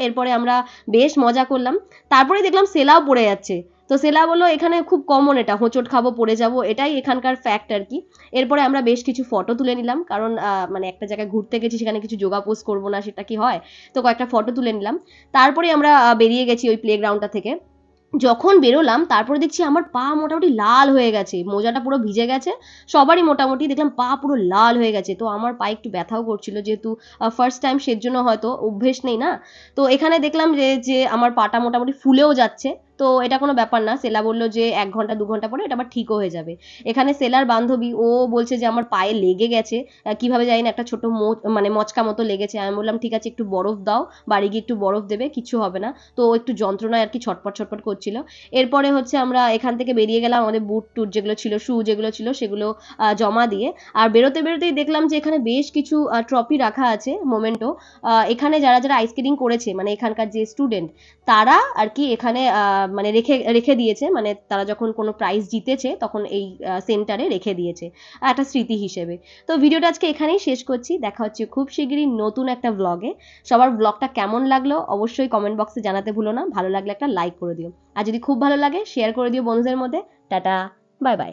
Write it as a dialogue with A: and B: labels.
A: এরপরে আমরা বেশ মজা করলাম। তারপরে দেখলাম সেলাও পড়ে যাচ্ছে। তো সেলা বললো এখানে খুব কমন, এটা হোঁচট খাবো পড়ে যাবো, এটাই এখানকার ফ্যাক্ট আর কি। এরপরে আমরা বেশ কিছু ফটো তুলে নিলাম, কারণ মানে একটা জায়গায় ঘুরতে গেছি, সেখানে কিছু যোগা পোজ করবো না সেটা কি হয়। তো কয়েকটা ফটো তুলে নিলাম। তারপরে আমরা বেরিয়ে গেছি ওই প্লেগ্রাউন্ডটা থেকে। যখন বেরোলাম তারপরে দেখছি আমার পা মোটামুটি লাল হয়ে গেছে, মোজাটা পুরো ভিজে গেছে। সবারই মোটামুটি দেখলাম পা পুরো লাল হয়ে গেছে। তো আমার পায়ে একটু ব্যথাও করছিল, যেহেতু ফার্স্ট টাইম, সেজন্য হয়তো অভ্যেস নেই না। তো এখানে দেখলাম যে আমার পাটা মোটামুটি ফুলেও যাচ্ছে। তো এটা কোনো ব্যাপার না, সেলা বললো যে 1 ঘন্টা 2 ঘন্টা পরে এটা আবার ঠিকও হয়ে যাবে। এখানে সেলার বান্ধবী ও বলছে যে আমার পায়ে লেগে গেছে, কিভাবে জানি না, একটা ছোট মানে মচকা মতো লেগেছে। আমি বললাম ঠিক আছে একটু বরফ দাও, বাড়ি গিয়ে একটু বরফ দেবে, কিছু হবে না। তো ও একটু যন্ত্রণায় আর কি ছটপট ছটপট করছিল। এরপরে হচ্ছে আমরা এখান থেকে বেরিয়ে গেলাম, আমাদের বুট টুট যেগুলো ছিল, শু যেগুলো ছিল সেগুলো জমা দিয়ে। আর বেরোতে বেরোতেই দেখলাম যে এখানে বেশ কিছু ট্রফি রাখা আছে, মোমেন্টো। এখানে যারা যারা আইস স্কেটিং করেছে, মানে এখানকার যে স্টুডেন্ট, তারা আর কি এখানে মানে রেখে রেখে দিয়েছে, মানে তারা যখন কোনো প্রাইজ জিতেছে তখন এই সেন্টারে রেখে দিয়েছে একটা স্মৃতি হিসেবে। তো ভিডিওটা আজকে এখানেই শেষ করছি, দেখা হচ্ছে খুব শিগগিরই নতুন একটা ব্লগে। সবার ব্লগটা কেমন লাগলো অবশ্যই কমেন্ট বক্সে জানাতে ভুলো না, ভালো লাগলে একটা লাইক করে দিও, আর যদি খুব ভালো লাগে শেয়ার করে দিও বন্ধুদের মধ্যে। Tata, bye bye.